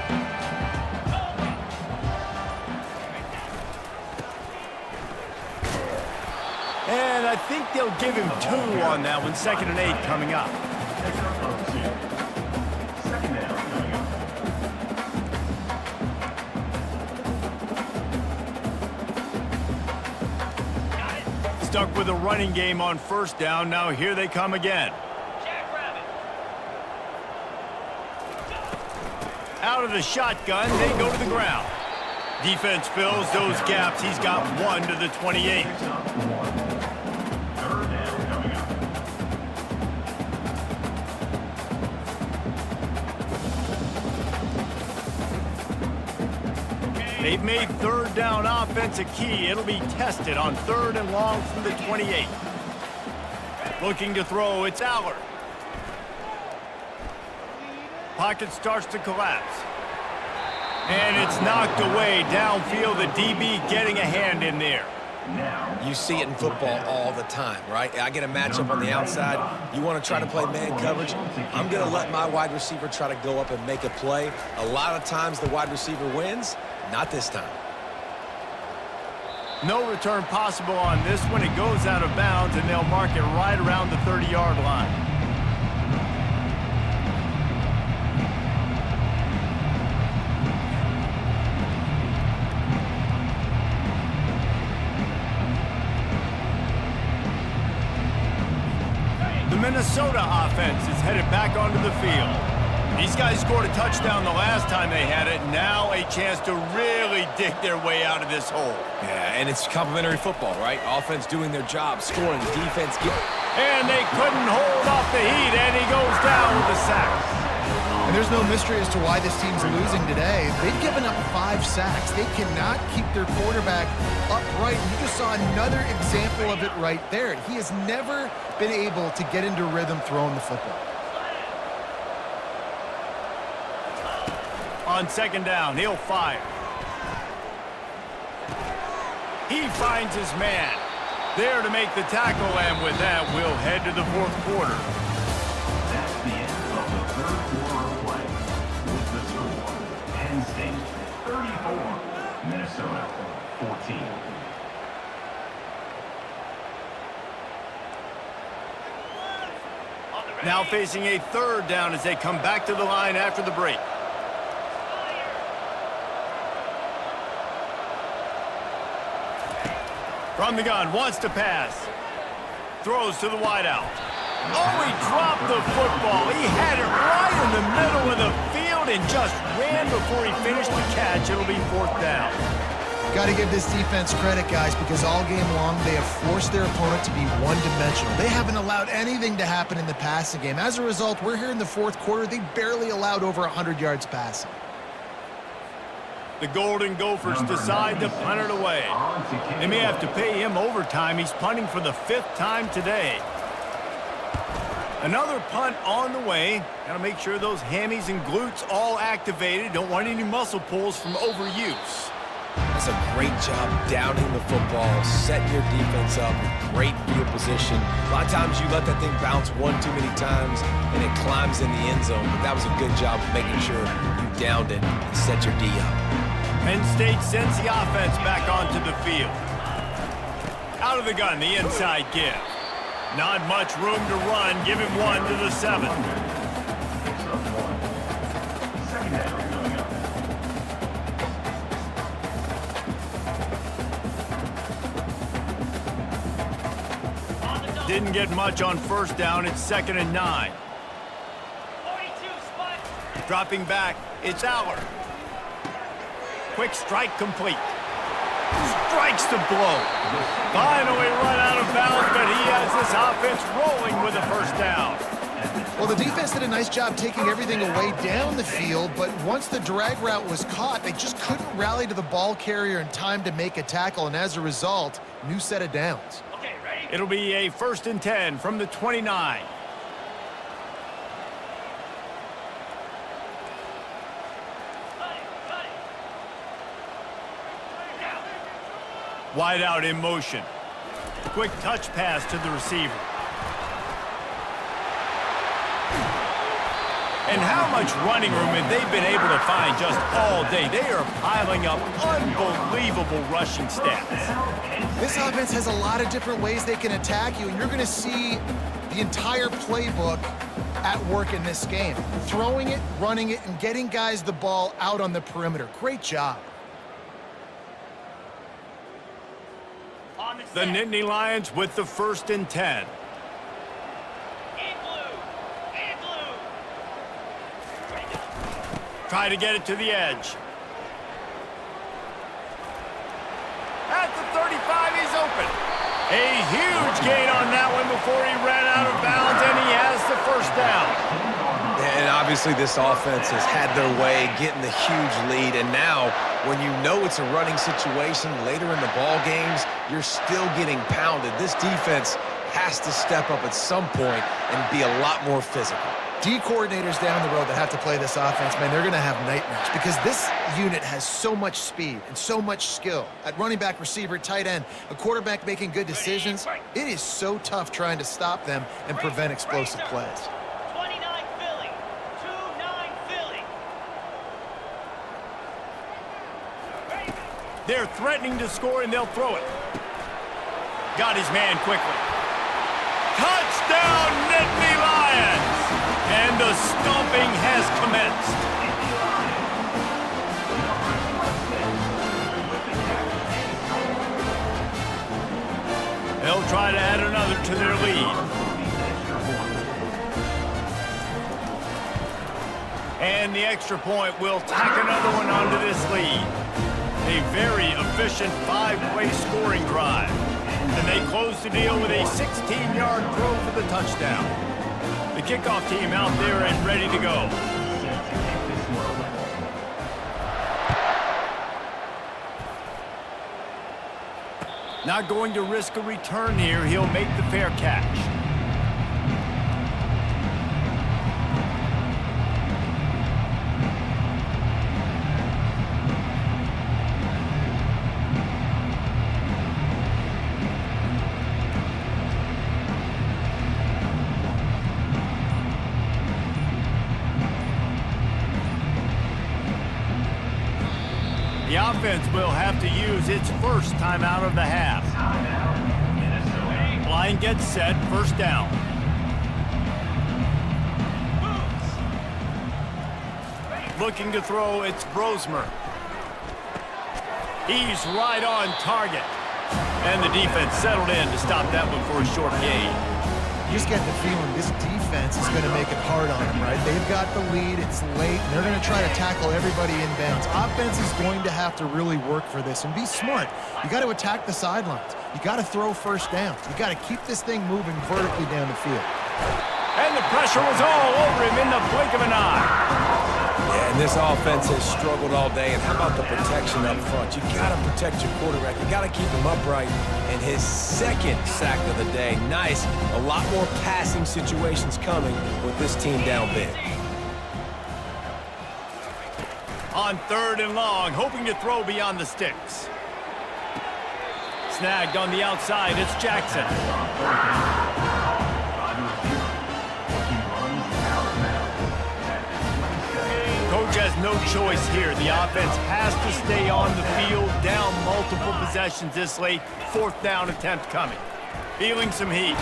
And I think they'll give him 2 on that one. 2nd and 8 coming up. Second down coming up. Stuck with a running game on 1st down. Now here they come again. Out of the shotgun, they go to the ground. Defense fills those gaps. He's got 1 to the 28. Third down coming up. They've made 3rd down offense a key. It'll be tested on 3rd and long from the 28. Looking to throw, it's Allard. Pocket starts to collapse. And it's knocked away downfield. The DB getting a hand in there. You see it in football all the time, right? I get a matchup on the outside. You want to try to play man coverage. I'm going to let my wide receiver try to go up and make a play. A lot of times the wide receiver wins. Not this time. No return possible on this one. It goes out of bounds, and they'll mark it right around the 30-yard line. The Minnesota offense is headed back onto the field. These guys scored a touchdown the last time they had it. Now a chance to really dig their way out of this hole. Yeah, and it's complimentary football, right? Offense doing their job, scoring, defense. And they couldn't hold off the heat, and he goes down with a sack. And there's no mystery as to why this team's losing today. They've given up 5 sacks. They cannot keep their quarterback upright. You just saw another example of it right there. He has never been able to get into rhythm throwing the football. On 2nd down, he'll fire. He finds his man. There to make the tackle, and with that, we'll head to the 4th quarter. That's the end of the 3rd quarter of play. With the score, Penn State 34, Minnesota 14. Now facing a 3rd down as they come back to the line after the break. From the gun, wants to pass. Throws to the wideout. Oh, he dropped the football. He had it right in the middle of the field and just ran before he finished the catch. It'll be 4th down. Got to give this defense credit, guys, because all game long they have forced their opponent to be one-dimensional. They haven't allowed anything to happen in the passing game. As a result, we're here in the 4th quarter. They barely allowed over 100 yards passing. The Golden Gophers decide to punt it away. They may have to pay him overtime. He's punting for the 5th time today. Another punt on the way. Got to make sure those hammies and glutes all activated. Don't want any muscle pulls from overuse. That's a great job downing the football, setting your defense up with great field position. A lot of times you let that thing bounce one too many times and it climbs in the end zone, but that was a good job of making sure you downed it and set your D up. Penn State sends the offense back onto the field. Out of the gun, the inside give. Not much room to run. Give him 1 to the 7. Didn't get much on 1st down. It's 2nd and 9. 42 spot. Dropping back, it's Aller. Quick strike complete. Strikes the blow. Finally run out of bounds, but he has this offense rolling with a 1st down. Well, the defense did a nice job taking everything away down the field, but once the drag route was caught, they just couldn't rally to the ball carrier in time to make a tackle, and as a result, new set of downs. Okay, ready? It'll be a 1st and 10 from the 29. Wide out in motion. Quick touch pass to the receiver. And how much running room have they been able to find just all day? They are piling up unbelievable rushing stats. This offense has a lot of different ways they can attack you, and you're going to see the entire playbook at work in this game. Throwing it, running it, and getting guys the ball out on the perimeter. Great job. The Nittany Lions with the 1st and 10. In blue. In blue. Try to get it to the edge. At the 35, he's open. A huge gain on that one before he ran out of bounds, and he has the 1st down. And obviously this offense has had their way, getting the huge lead, and now when you know it's a running situation later in the ball games, you're still getting pounded. This defense has to step up at some point and be a lot more physical. D coordinators down the road that have to play this offense, man, they're going to have nightmares because this unit has so much speed and so much skill. At running back, receiver, tight end, a quarterback making good decisions, it is so tough trying to stop them and prevent explosive plays. 29 Philly. 2-9 Philly. They're threatening to score, and they'll throw it. Got his man quickly. Touchdown, Nittany Lions! And the stomping has commenced. They'll try to add another to their lead. And the extra point will tack another one onto this lead. A very efficient 5-play scoring drive. And they close the deal with a 16-yard throw for the touchdown. The kickoff team out there and ready to go. Not going to risk a return here. He'll make the fair catch. The offense will have to use its first timeout of the half. Line gets set, 1st down. Looking to throw, it's Brosmer. He's right on target. And the defense settled in to stop that one for a short gain. just get the feeling this defense is going to make it hard on them, right? They've got the lead. It's late. And they're going to try to tackle everybody in bounds. Offense is going to have to really work for this and be smart. You got to attack the sidelines. You got to throw first downs. You got to keep this thing moving vertically down the field. And the pressure was all over him in the blink of an eye. Yeah, and this offense has struggled all day. And how about the protection up front? You got to protect your quarterback. You got to keep him upright. And his second sack of the day. Nice. A lot more passing situations coming with this team down big. On 3rd and long, hoping to throw beyond the sticks. Snagged on the outside, it's Jackson. Coach has no choice here. The offense has to stay on the field, down multiple possessions this late. 4th down attempt coming. Feeling some heat.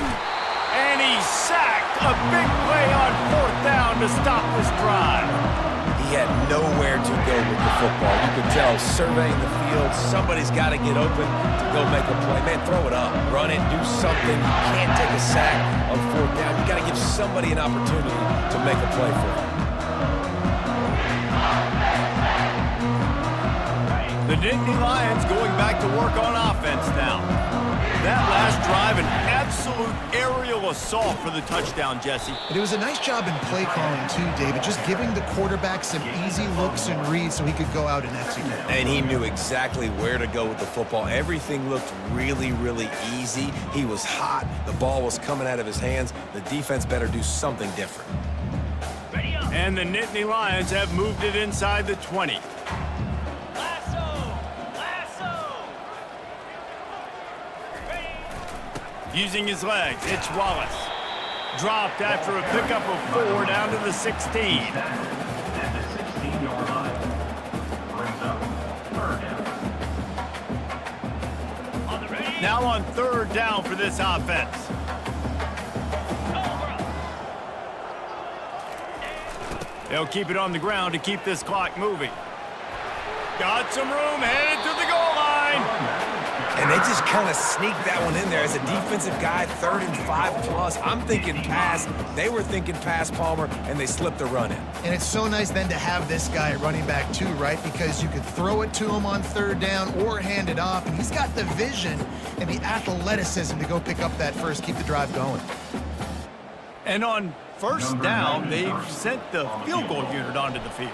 And he's sacked. A big play on 4th down to stop this drive. He had nowhere to go with the football. You could tell, surveying the field, somebody's got to get open to go make a play. Man, throw it up, run it, do something. You can't take a sack on 4th down. You got to give somebody an opportunity to make a play for him. The Nittany Lions going back to work on offense now. That last drive, an absolute aerial assault for the touchdown, Jesse. But it was a nice job in play calling too, David, just giving the quarterback some easy looks and reads so he could go out and execute. And he knew exactly where to go with the football. Everything looked really, really easy. He was hot. The ball was coming out of his hands. The defense better do something different. And the Nittany Lions have moved it inside the 20. Using his legs, it's Wallace. Dropped after a pickup of 4 down to the 16. At the 16-yard line. Brings up 3rd down. Now on 3rd down for this offense. They'll keep it on the ground to keep this clock moving. Got some room, headed to the goal line. And they just kind of sneaked that one in there. As a defensive guy, 3rd and 5 plus. I'm thinking pass. They were thinking pass, Palmer, and they slipped the run in. And it's so nice then to have this guy at running back too, right? Because you could throw it to him on 3rd down or hand it off. And he's got the vision and the athleticism to go pick up that first, keep the drive going. And on 1st down, they've sent the field goal unit onto the field.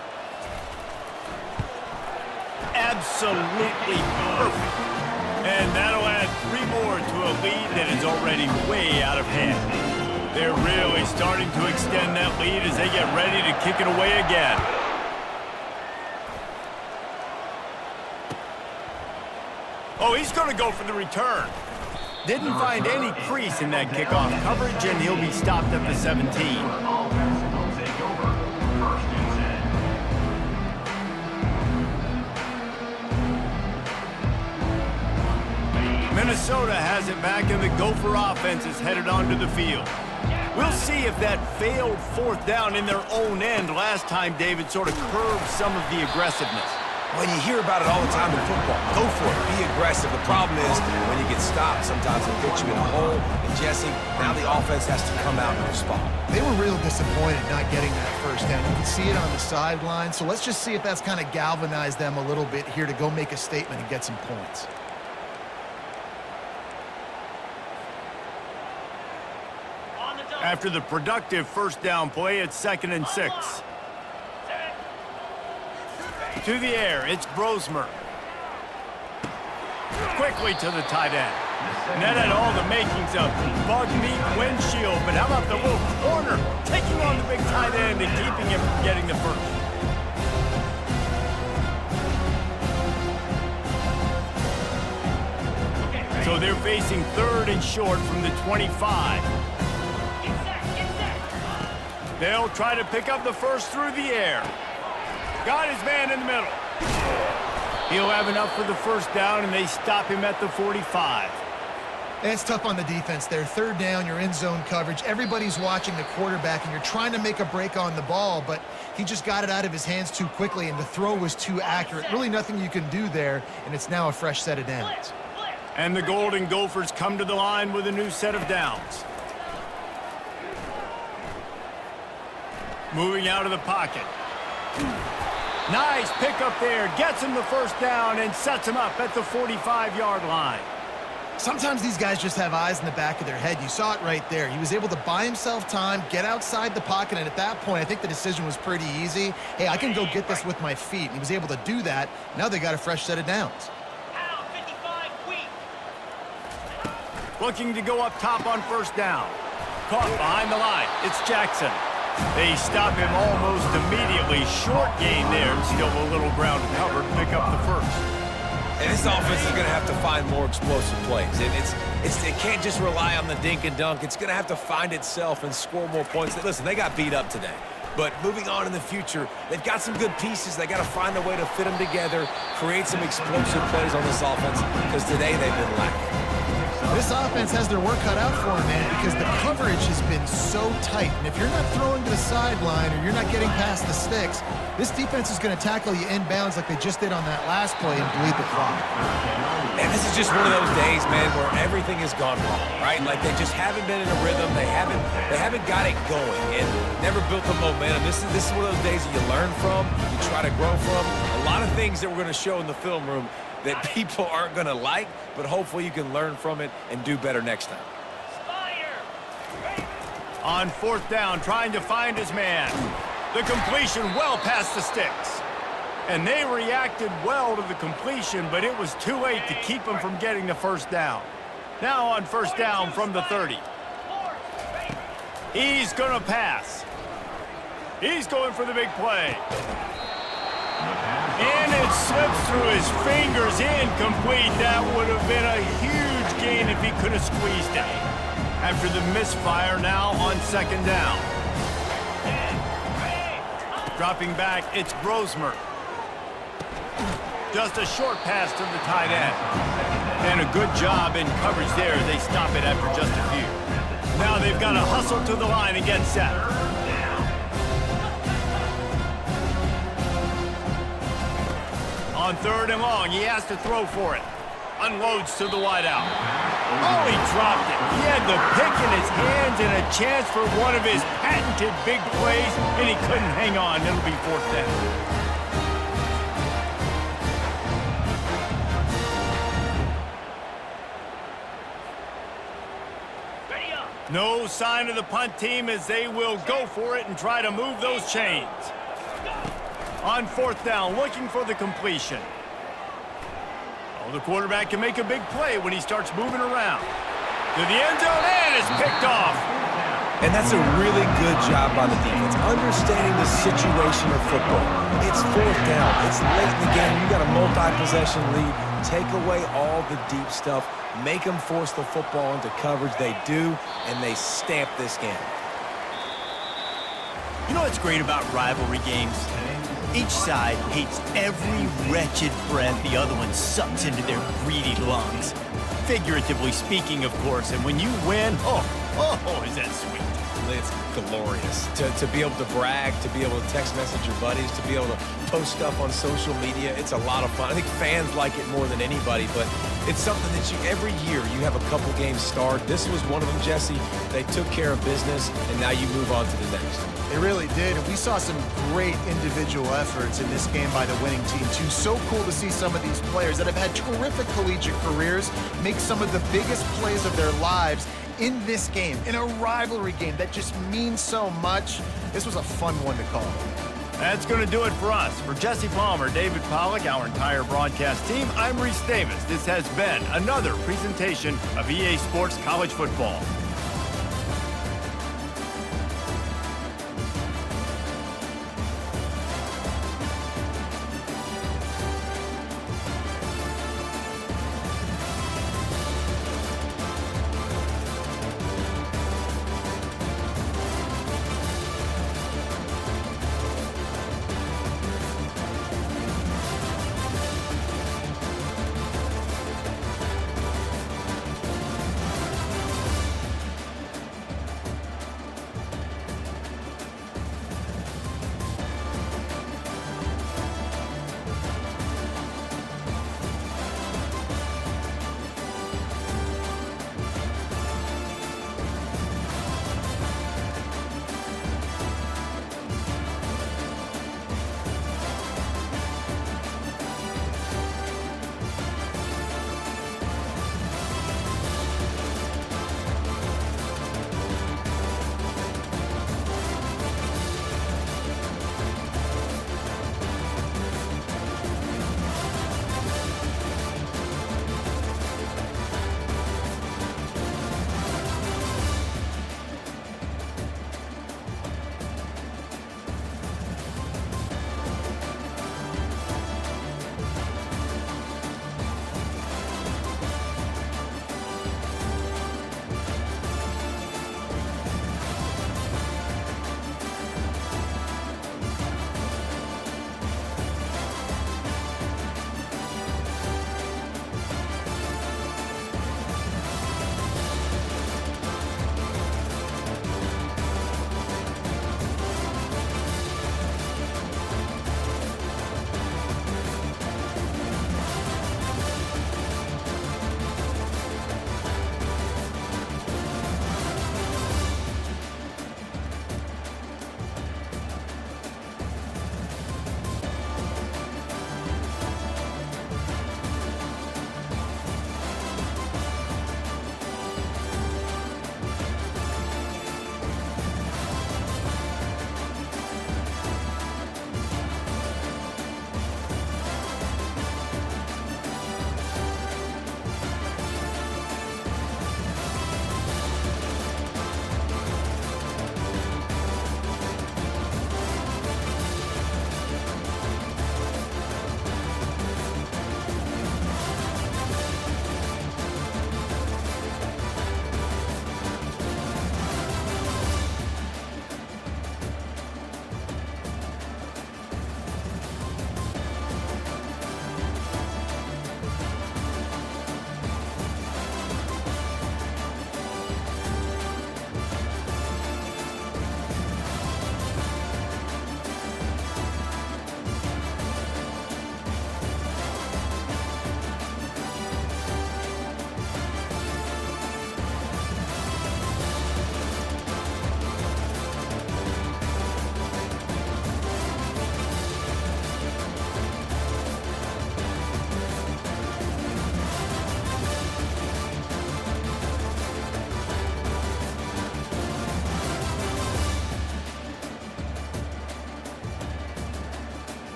Absolutely perfect. And that'll add 3 more to a lead that is already way out of hand. They're really starting to extend that lead as they get ready to kick it away again. Oh, he's going to go for the return. Didn't find any crease in that kickoff coverage, and he'll be stopped at the 17. Minnesota has it back, and the Gopher offense is headed onto the field. We'll see if that failed 4th down in their own end last time, David, sort of curbed some of the aggressiveness. Well, you hear about it all the time in football. Go for it. Be aggressive. The problem is when you get stopped, sometimes it puts you in a hole. And, Jesse, now the offense has to come out and respond. They were real disappointed not getting that 1st down. You can see it on the sideline. So let's just see if that's kind of galvanized them a little bit here to go make a statement and get some points. After the productive 1st down play, it's 2nd and 6. To the air, it's Brosmer. Quickly to the tight end. And that had all the makings of bug meat windshield, but how about the little corner taking on the big tight end and keeping him from getting the first? So they're facing 3rd and short from the 25. They'll try to pick up the first through the air. Got his man in the middle. He'll have enough for the 1st down, and they stop him at the 45. And it's tough on the defense there. 3rd down, you're in zone coverage. Everybody's watching the quarterback, and you're trying to make a break on the ball, but he just got it out of his hands too quickly, and the throw was too accurate. Really nothing you can do there, and it's now a fresh set of downs. And the Golden Gophers come to the line with a new set of downs. Moving out of the pocket. Nice pickup there. Gets him the first down and sets him up at the 45-yard line. Sometimes these guys just have eyes in the back of their head. You saw it right there. He was able to buy himself time, get outside the pocket, and at that point, I think the decision was pretty easy. Hey, I can go get this with my feet. And he was able to do that. Now they got a fresh set of downs. Pound 55 weak. Looking to go up top on first down. Caught behind the line. It's Jackson. They stop him almost immediately. Short gain there. Still a little ground covered. Pick up the first. And this offense is going to have to find more explosive plays. And it can't just rely on the dink and dunk. It's going to have to find itself and score more points. Listen, they got beat up today. But moving on in the future, they've got some good pieces. They got to find a way to fit them together, create some explosive plays on this offense, because today they've been lacking. This offense has their work cut out for them, man, because the coverage has been so tight. And if you're not throwing to the sideline or you're not getting past the sticks, this defense is going to tackle you inbounds like they just did on that last play and bleed the clock. And this is just one of those days, man, where everything has gone wrong, right? Like they just haven't been in a rhythm. They haven't got it going and never built the momentum. This is one of those days that you learn from, you try to grow from. A lot of things that we're going to show in the film room that people aren't going to like, but hopefully you can learn from it and do better next time. Spider. On fourth down, trying to find his man. The completion well past the sticks. And they reacted well to the completion, but it was too late to keep him from getting the first down. Now on first down from the 30. He's going to pass. He's going for the big play. And it slips through his fingers, incomplete. That would have been a huge gain if he could have squeezed it. After the misfire, now on second down. Dropping back, it's Brosmer. Just a short pass to the tight end. And a good job in coverage there. They stop it after just a few. Now they've got to hustle to the line and get set. On third and long, he has to throw for it. Unloads to the wideout. Oh, he dropped it. He had the pick in his hands and a chance for one of his patented big plays, and he couldn't hang on. It'll be fourth down. Ready up. No sign of the punt team as they will go for it and try to move those chains. On fourth down, looking for the completion. Oh, the quarterback can make a big play when he starts moving around. To the end zone, and it's picked off. And that's a really good job by the defense, understanding the situation of football. It's fourth down. It's late in the game. You got a multi-possession lead. Take away all the deep stuff. Make them force the football into coverage. They do, and they stamp this game. You know what's great about rivalry games? Each side hates every wretched breath the other one sucks into their greedy lungs. Figuratively speaking, of course, and when you win, oh, is that sweet. It's glorious to be able to brag, to be able to text message your buddies, to be able to post stuff on social media. It's a lot of fun. I think fans like it more than anybody, but it's something that every year you have a couple games start. This was one of them, Jesse. They took care of business, and now you move on to the next. They really did, and we saw some great individual efforts in this game by the winning team, too. So cool to see some of these players that have had terrific collegiate careers make some of the biggest plays of their lives in this game, in a rivalry game that just means so much. This was a fun one to call. That's going to do it for us. For Jesse Palmer, David Pollack, our entire broadcast team, I'm Reese Davis. This has been another presentation of EA Sports College Football.